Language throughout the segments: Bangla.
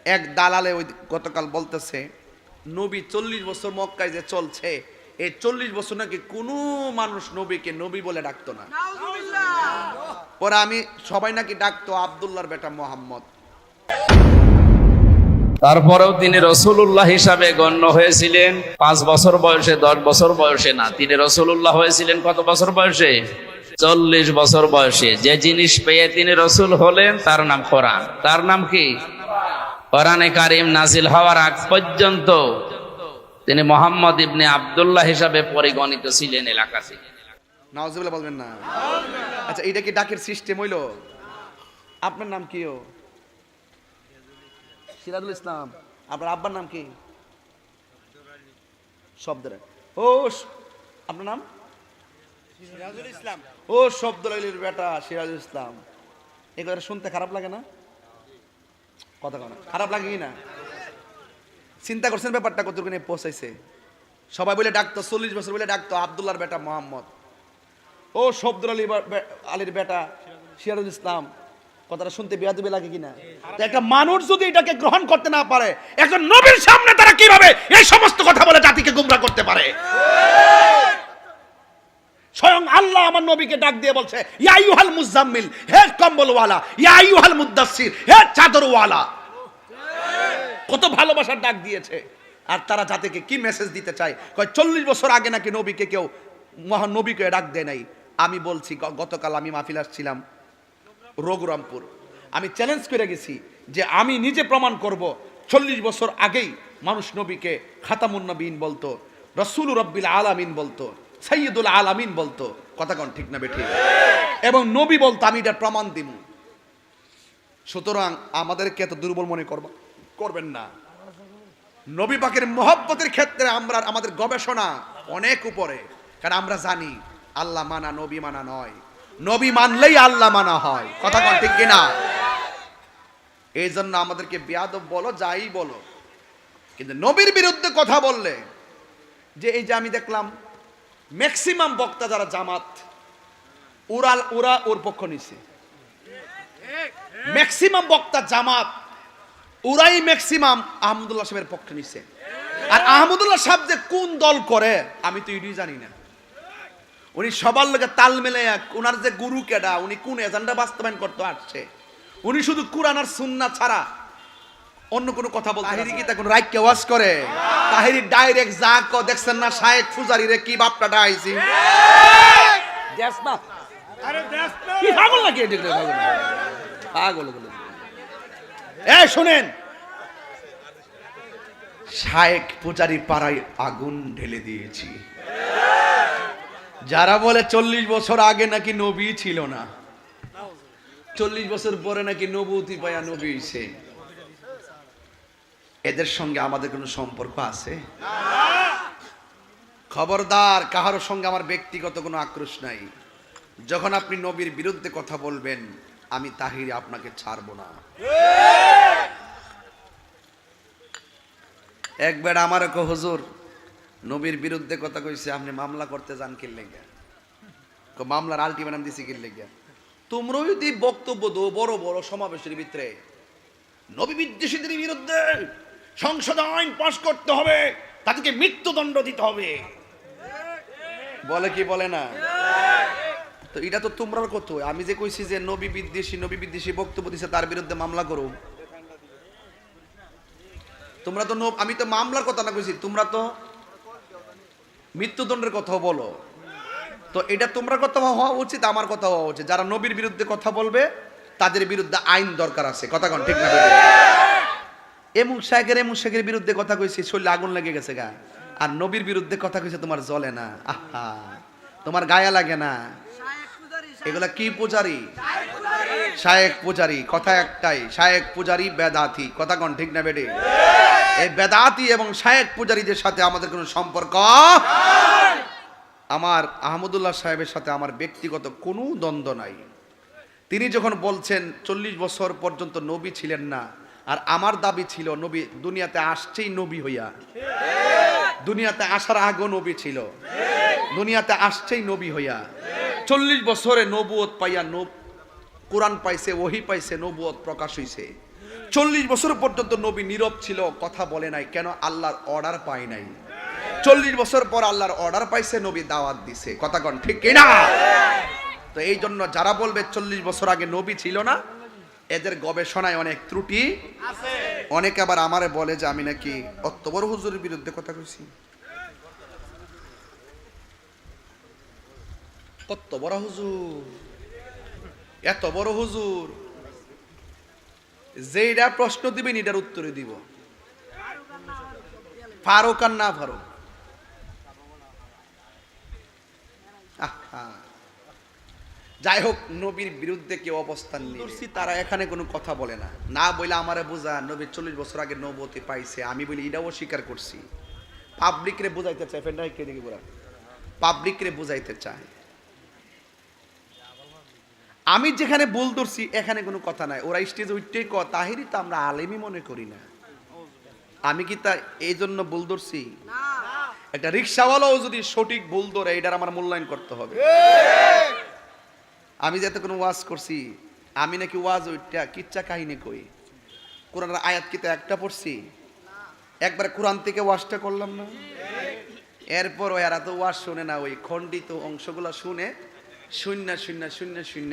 এক দালালে ওই গতকাল বলতেছে নবী 40 বছর মক্কায় যে চলছে, এই 40 বছর নাকি কোনো মানুষ নবীকে নবী বলে ডাকতো না। পরে আমি সবাই নাকি ডাকতো আব্দুল্লাহর বেটা মোহাম্মদ। তারপরেও তিনি রসুলুল্লাহ হিসাবে গণ্য হয়েছিলেন 5 বছর বয়সে, 10 বছর বয়সে না। তিনি রসুলুল্লাহ হয়েছিলেন কত বছর বয়সে? 40 বছর বয়সে। যে জিনিস পেয়ে তিনি রসুল হলেন তার নাম কোরআন। তার নাম কি? কোরআনে কারিম নাজিল হওয়ার আগ পর্যন্ত তিনি মোহাম্মদ ইবনে আব্দুল্লাহ হিসাবে পরিগণিত ছিলেন এলাকাতে। নাউজুবিল্লাহ বলবেন না? আচ্ছা, এটা কি ডাকের সিস্টেম হইল? আপনার নাম কি? ও সিরাজুল ইসলাম। আপনার আব্বার নাম কি? শব্দরে। ও আপনার নাম সিরাজুল ইসলাম। ও শব্দুল আলীর বেটা সিরাজুল ইসলাম। এগুলো শুনতে খারাপ লাগে না? কথা কথা খারাপ লাগে কি না? চিন্তা করছেন ব্যাপারটা কতটুকু নিয়ে পৌঁছাইছে? সবাই বলে ডাকতো, 40 বছর বলে ডাকতো আব্দুল্লাহর বেটা মোহাম্মদ। ও শব্দুল আলীর বেটা সিরাজুল ইসলাম। কথাটা শুনতে বেয়াদবি লাগে কিনা? একটা মানুষ যদি এটাকে গ্রহণ করতে না পারে, একজন নবীর সামনে তারা কিভাবে এই সমস্ত কথা বলে জাতিকে গুমরাহ করতে পারে? স্বয়ং আল্লাহ আমার নবীকে ডাক দিয়ে বলছে, ইয়া আইয়ুহাল মুজাম্মিল, হে কম্বলওয়ালা, ইয়া আইয়ুহাল মুদ্দাসসির, হে চাদরওয়ালা। কত ভালোবাসার ডাক দিয়েছে। আর তারা জাতিকে কি মেসেজ দিতে চায়? কয় 40 বছর আগে নাকি নবীকে কেউ মহান নবীকে ডাক দেয় নাই। আমি বলছি, গতকাল আমি মাহফিল আসছিলাম রঘুরামপুর, আমি চ্যালেঞ্জ করে গেছি যে আমি নিজে প্রমাণ করব 40 বছর আগেই মানুষ নবীকে খাতামুন নবীন বলতো, রাসূলুর রাব্বিল আলামিন বলতো, সাইয়্যিদুল আলামিন বলতো। কথা কোন ঠিক না বেঠিক? এবং নবী বলতো, আমি এটার প্রমাণ দিব। সুতরাং আমাদেরকে এত দুর্বল মনে করবেন না। নবী পাকের মহব্বতের ক্ষেত্রে আমাদের গবেষণা অনেক উপরে, কারণ আমরা জানি আল্লাহ মানা নবী মানা নয়, নবী মানলেই আল্লাহ মানা হয়। কথা কোন ঠিক কিনা? এই জন্য আমাদেরকে বেয়াদব বলো, যাই বলো, কিন্তু নবীর বিরুদ্ধে কথা বললে, যে এই যে আমি দেখলাম ম্যাক্সিমাম বক্তা যারা জামাত, ওরা ওর পক্ষ নিছে। ম্যাক্সিমাম বক্তা জামাত, ওরাই ম্যাক্সিমাম আহমদুল্লাহ সাহেবের পক্ষে নিছে। আর আহমদুল্লাহ সাহেব যে কোন দল করে আমি তো এটাই জানি না। উনি সবার লোকে তাল মেলে, ওনার যে গুরু কেডা, উনি কোন এজেন্ডা বাস্তবায়ন করতে আসছে, উনি শুধু কুরআন আর সুন্নাহ ছাড়া অন্য কোনো কথা বলতে। তাহিরি কি তা কোন রাইট কে ওয়াজ করে? তাহিরি ডাইরেক্ট যা কো দেখছেন না, শায়েখ ফুজারি রে কি বাপটা ডাইছি দেশ না। আরে দেশ না কি পাগল নাকি? এটা পাগল বলে। এই শুনেন, শায়েখ পূজারি পাড়ায় আগুন ঢেলে দিয়েছি। যারা বলে 40 বছর আগে নাকি নবী ছিল না, 40 বছর পরে নাকি নবুয়তি পায়া নবী হইছে, এদের সঙ্গে আমাদের কোনো সম্পর্ক আছে? খবরদার, কাহার সঙ্গে আমার ব্যক্তিগত কোনো আক্রোশ নাই। যখন আপনি নবীর বিরুদ্ধে কথা বলবেন, আমি তাহিরি আপনাকে ছাড়ব না। একবার আমার কো হুজুর নবীর বিরুদ্ধে কথা কইছে, আপনি মামলা করতে যান কি লেগে? মামলার আলটিমেটাম দিছি কি লেগে? তোমরাও যদি বক্তব্য দো বড় বড় সমাবেশের ভিতরে নবী বিদ্বেষীদের বিরুদ্ধে সংসদ আইন পাস করতে হবে, তাদেরকে মৃত্যুদণ্ড দিতে হবে, বলে কি বলে না? তো এটা তো তোমরাও কত। আমি যে কইছি যে নবী বিদ্বেষী বক্তব্য দিছে তার বিরুদ্ধে মামলা করো, তোমরা তো আমি তো মামলার কথা না কইছি, তোমরা তো মৃত্যুদণ্ডের কথা বলো। তো এটা তোমরা কথা হওয়া উচিত, আমার কথা হওয়া উচিত। যারা নবীর বিরুদ্ধে কথা বলবে তাদের বিরুদ্ধে আইন দরকার আছে। কথা কোন ঠিক না? এমন শেখের বিরুদ্ধে কথা কইছি, শরীরে আগুন লেগে গেছে গা। আর নবীর বিরুদ্ধে কথা কইছে তোমার জ্বলে না, আহা, তোমার গায়ে লাগে না। এগুলা কি পূজারি? শায়েখ পূজারি। কথা একটাই, শায়েখ পূজারি বেদাতি। কথা কোন ঠিক না বেডি? এই বেদাতি এবং শায়েখ পূজারীদের সাথে আমাদের কোনো সম্পর্ক। আমার আহমদুল্লাহ সাহেবের সাথে আমার ব্যক্তিগত কোনো দ্বন্দ্ব নাই। তিনি যখন বলছেন 40 বছর পর্যন্ত নবী ছিলেন না, আর আমার দাবি ছিল নবী দুনিয়াতে আসছেই নবী হইয়া, দুনিয়াতে আসার আগেও নবী ছিল, দুনিয়াতে আসছেই নবী হইয়া। 40 বছরে নবুয়ত পাইয়া কোরআন পাইছে, ওহী পাইছে, নবুয়ত প্রকাশ হইছে। 40 বছর পর্যন্ত নবী নীরব ছিল, কথা বলে নাই কেন? আল্লাহর অর্ডার পায় নাই। 40 বছর পর আল্লাহর অর্ডার পাইছে, নবী দাওয়াত দিছে। কথা কোন ঠিক কিনা? তো এই জন্য যারা বলবে 40 বছর আগে নবী ছিল না, এদের গবেষণায় অনেক ত্রুটি আছে। অনেকে আবার আমারে বলে যে আমি নাকি অত বড় হুজুরের বিরুদ্ধে কথা কইছি। কত বড় হুজুর, এত বড় হুজুর, যেটা প্রশ্ন দিবেন এটার উত্তরে দিব, ফারুক আর না ফারুক। যাই হোক, নবীর বিরুদ্ধে কেউ অবস্থান নিয়েছি, তারা এখানে কোনো কথা বলে না। না বলে আমারে বোঝা নবী 40 বছর আগে নবুয়ত পাইছে, আমি বলি এটাও স্বীকার করছি। পাবলিক রে বুঝাইতে চায়, ফেন্ডাই কে দেখি বলা, পাবলিক রে বুঝাইতে চায়। আমি যেখানে ভুল ধরছি এখানে কোনো কথা নাই, ওরা স্টেজে উঠতেই ক তাহিরি তো আমরা আলেমই মনে করি না। আমি কি তা এই জন্য ভুল ধরছি? একটা রিক্সাওয়ালাও যদি সঠিক ভুল ধরে এটার আমার মূল্যায়ন করতে হবে। আমি যাতে কোনো ওয়াজ করছি, আমি নাকি ওয়াজ ওইটা কিচ্ছা কাহিনী কই, কোরআনের আয়াত কিতা একটা পড়ছি, একবার কোরআন থেকে ওয়াজটা করলাম না। এরপর এরা তো ওয়াজ শুনে না, ওই খণ্ডিত অংশগুলো শুনে শূন্য শূন্য শূন্য শূন্য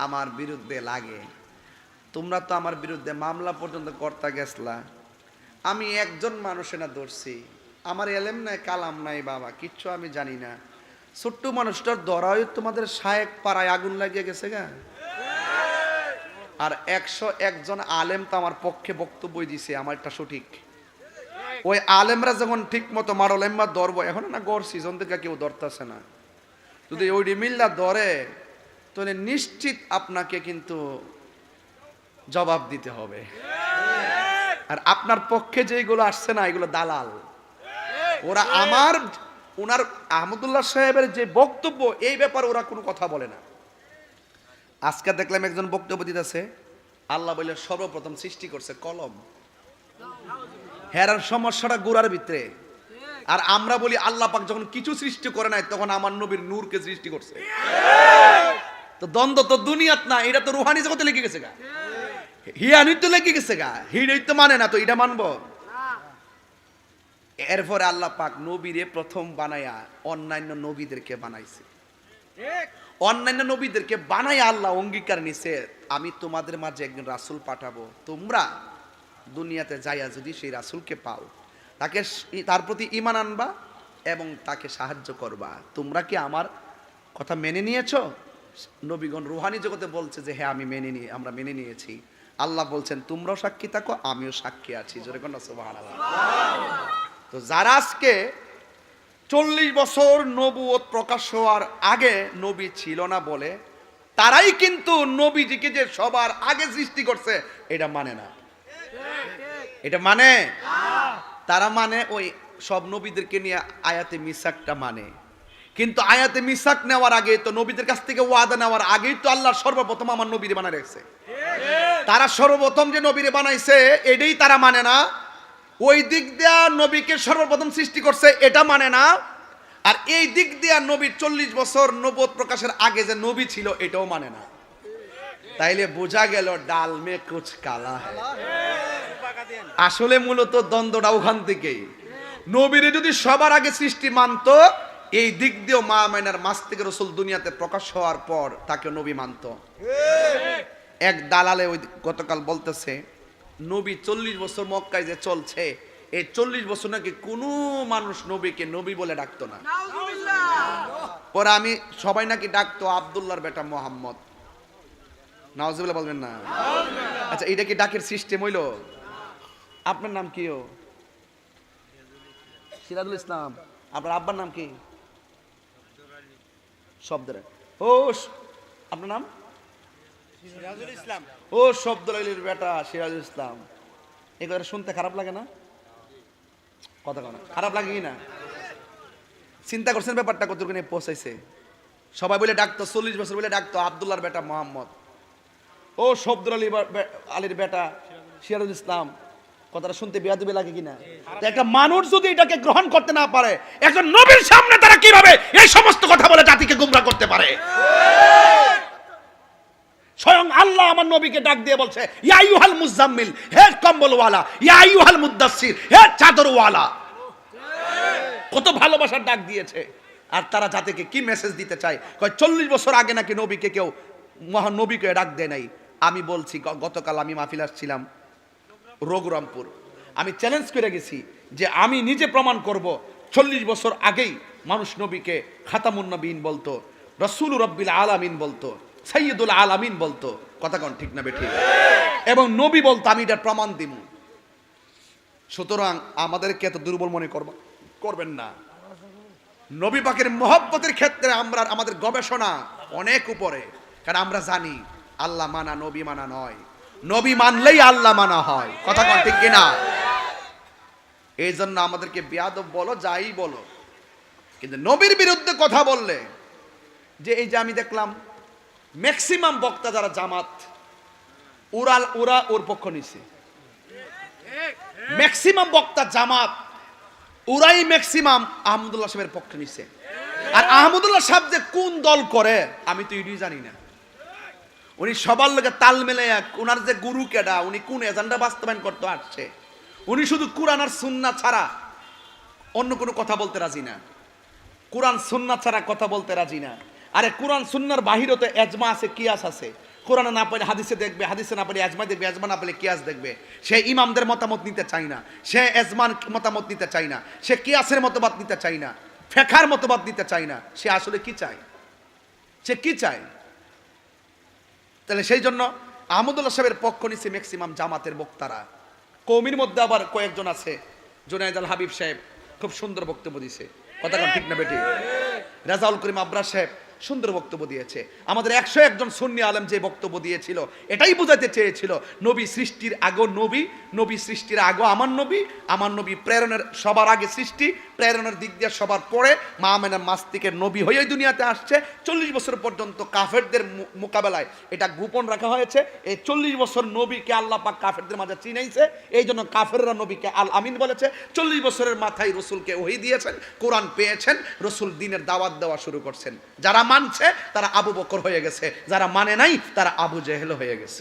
আমার বিরুদ্ধে লাগে। তোমরা তো আমার বিরুদ্ধে মামলা পর্যন্ত করতে গেছলা, আমি একজন মানুষে না ধরছি, আমার এলেম নাই কালাম নাই বাবা, কিচ্ছু আমি জানি না। ছোট্ট মানুষটার ধরায় তোমাদের শায়েক পাড়ায় আগুন লাগিয়ে গেছে গা। আর 101 জন আলেম তো আমার পক্ষে বক্তব্য দিছে, আমারটা সঠিক। ওই আলেমরা যখন ঠিক মতো মারলেম্মা ধরবো, এখন না গড় সিজন থেকে কেউ ধরতেছে না, যদি ওই মিল্লা ধরে তাহলে নিশ্চিত আপনাকে কিন্তু জবাব দিতে হবে। আর আপনার পক্ষে যেগুলো আসছে না, এগুলো দালাল। ওরা ওনার আহমদুল্লাহ সাহেবের যে বক্তব্য, এই ব্যাপারে ওরা কোনো কথা বলে না। আজকে দেখলাম একজন বক্তব্য দিতেছে, আল্লাহ বলে সর্বপ্রথম সৃষ্টি করছে কলম। হেরার সমস্যাটা গোড়ার ভিতরে। আর আমরা বলি আল্লাহ পাক যখন কিছু সৃষ্টি করে নাই, তখন আমার নবীর নূরকে সৃষ্টি করছে। তো দ্বন্দ্ব তো দুনিয়াত না, এটা তো রুহানি জগতে লেগে গেছে গা, হিয়ানি তো লেগে গেছে গা, হিড়ই তো মানে না, তো এটা মানবো? এরপরে আল্লাহ পাক নবীরে প্রথম বানায়া অন্যান্য নবীদেরকে বানাইছে। অন্যান্য নবীদেরকে বানায় আল্লাহ অঙ্গীকার নিছে, আমি তোমাদের মাঝে একজন রাসূল পাঠাবো, তোমরা দুনিয়াতে যাইয়া যদি সেই রাসূলকে পাও, তার প্রতি ঈমান আনবা এবং তাকে সাহায্য করবা। তোমরা কি আমার কথা মেনে নিয়েছো? নবীগণ রুহানি জগতে বলছে যে হ্যাঁ আমরা মেনে নিয়েছি। আল্লাহ বলছেন তোমরাও সাক্ষী থাকো, আমিও সাক্ষী আছি। জোরে কোন সুবহানাল্লাহ। তো যারা আজকে 40 বছর নবুয়ত প্রকাশ হওয়ার আগে নবী ছিল না বলে, তারাই কিন্তু নবীজিকে যে সবার আগে সৃষ্টি করছে এটা মানে না। এটা মানে তারা মানে ওই সব নবীদেরকে নিয়ে আয়াতে মিসাকটা মানে, কিন্তু আয়াতে মিসাক নেওয়ার আগে তো নবীদের কাছ থেকে ওয়াদা নেওয়ার আগেই তো আল্লাহ সর্বপ্রথম আমার নবীরে বানায় রেখেছে। তারা সর্বপ্রথম যে নবীরে বানাইছে এটাই তারা মানে না। ওই দিক দিয়া নবীকে সর্বপ্রথম সৃষ্টি করছে এটা মানে না। আর এই দিক দিয়া নবীর 40 বছর নবুয়ত প্রকাশের আগে যে নবী ছিল এটাও মানে না। তাইলে বোঝা গেল ডাল মে কুছ কালা হ্যায়। আসলে মূলত দ্বন্দ্বটা ওখান থেকেই। নবীরে যদি সবার আগে সৃষ্টি মানতো, এই দিক দিয়েও মা মাইনার মাস থেকে রাসূল দুনিয়াতে প্রকাশ হওয়ার পর তাকে নবী মানতো। এক দালালে ওই গতকাল বলতেছে নবী 40 বছর মক্কায় যে চলছে, এই 40 বছর নাকি কোনো মানুষ নবীকে নবী বলে ডাকতো না। পরে আমি সবাই নাকি ডাকতো আব্দুল্লাহর বেটা মোহাম্মদ। নাউজুবিল্লাহ বলবেন না? আচ্ছা, এটা কি ডাকের সিস্টেম হইলো? আপনার নাম কি? সিরাজুল ইসলাম। আপনার আব্বার নাম কি? শব্দের। ও আপনার নাম সিরাজুল ইসলাম। ও শব্দুল আলীর বেটা সিরাজুল ইসলাম। এই কথা শুনতে খারাপ লাগে না? কথা কথা খারাপ লাগে কি না? চিন্তা করছেন ব্যাপারটা কতটুকু নিয়ে পৌঁছাইছে? সবাই বলে ডাকতো, 40 বছর বলে ডাকতো আব্দুল্লাহর বেটা মোহাম্মদ। ও শব্দুল আলীর বেটা সিরাজুল ইসলাম। কথাটা শুনতে বেয়াদবি লাগে কিনা? একটা মানুষ যদি এটাকে গ্রহণ করতে না পারে, একজন নবীর সামনে তারা কিভাবে এই সমস্ত কথা বলে জাতিকে গুমরাহ করতে পারে? স্বয়ং আল্লাহ আমার নবীকে ডাক দিয়ে বলছে, ইয়া আইয়ুহাল মুজাম্মিল, হে কম্বলওয়ালা, ইয়া আইয়ুহাল মুদ্দাসসির, হে চাদরওয়ালা। কত ভালোবাসার ডাক দিয়েছে। আর তারা জাতিকে কি মেসেজ দিতে চায়, কয় 40 বছর আগে নাকি নবীকে কেউ মহানবীকে ডাক দেয় নাই। আমি বলছি, গতকাল আমি মাহফিল আসছিলাম রঘুরামপুর, আমি চ্যালেঞ্জ করে গেছি যে আমি নিজে প্রমাণ করব 40 বছর আগেই মানুষ নবীকে খাতামুন নবীন বলতো, রসুল রব্বিল আলামিন বলতো, সাইয়্যিদুল আলামিন বলতো। কথা কোন ঠিক না বেঠিক? এবং নবী বলতো, আমি এটার প্রমাণ দিব। সুতরাং আমাদেরকে এত দুর্বল মনে করবেন না। নবী পাকের মহব্বতের ক্ষেত্রে আমরা আমাদের গবেষণা অনেক উপরে, কারণ আমরা জানি আল্লাহ মানা নবী মানা নয়, নবী মানলেই আল্লাহ মানা হয়। কথা কোন ঠিক কিনা? এই জন্য আমাদেরকে বেয়াদব বলো, যাই বলো, কিন্তু নবীর বিরুদ্ধে কথা বললে, যে এই যে আমি দেখলাম ম্যাক্সিমাম বক্তা যারা জামাত, ওরা ওর পক্ষ নিছে। ম্যাক্সিমাম বক্তা জামাত, ওরাই ম্যাক্সিমাম আহমদুল্লাহ সাহেবের পক্ষ নিছে। আর আহমদুল্লাহ সাহেব যে কোন দল করে আমি তো এটাই জানি না। উনি সবার লোকে তাল মেলে, ওনার যে গুরু কেডা, উনি কোন এজেন্ডা বাস্তবায়ন করতে আসছে, উনি শুধু কোরআন আর সুন্নাহ ছাড়া অন্য কোনো কথা বলতে রাজি না। কোরআন সুন্নাহ ছাড়া কথা বলতে রাজি না। আরে কোরআন সুন্নাহর বাহিরে তো এজমা আছে, কিয়াস আছে। কোরআনে না পেলে হাদিসে দেখবে, হাদিসে না পেলে এজমা দেখবে, এজমা না পেলে কিয়াস দেখবে। সে ইমামদের মতামত নিতে চায় না, সে এজমান মতামত নিতে চায় না, সে কিয়াসের মতবাদ নিতে চায় না, ফেকার মতবাদ নিতে চায় না। সে আসলে কি চায়? সে কি চায়? তাহলে সেই জন্য আহমদুল্লাহ সাহেবের পক্ষ নিচ্ছে ম্যাক্সিমাম জামাতের বক্তারা। কওমির মধ্যে আবার কয়েকজন আছে, জুনায়েদ আল হাবিব সাহেব খুব সুন্দর বক্তব্য দিয়েছে। কথা ঠিক না বেটি? রাজাউল করিম আবরার সাহেব সুন্দর বক্তব্য দিয়েছে। আমাদের 101 জন সুন্নি আলেম যে বক্তব্য দিয়েছিল, এটাই বোঝাতে চেয়েছিল নবী সৃষ্টির আগে নবী, নবী সৃষ্টির আগে আমার নবী প্রেরণের সবার আগে সৃষ্টি, প্রেরণের দিক দিয়ে সবার পরে মা আমেনার মাস থেকে নবী হয়ে দুনিয়াতে আসছে। 40 বছর পর্যন্ত কাফেরদের মোকাবেলায় এটা গোপন রাখা হয়েছে। এই 40 বছর নবীকে আল্লাহ পাক কাফেরদের মাঝে চিনাইছে, এই জন্য কাফেররা নবীকে আল আমিন বলেছে। 40 বছরের মাথায় রসুলকে ওহী দিয়েছেন, কোরআন পেয়েছেন, রসুল দ্বীনের দাওয়াত দেওয়া শুরু করছেন। যারা মানছে তারা আবু বকর হয়ে গেছে, যারা মানে নাই তারা আবু জেহেল হয়ে গেছে।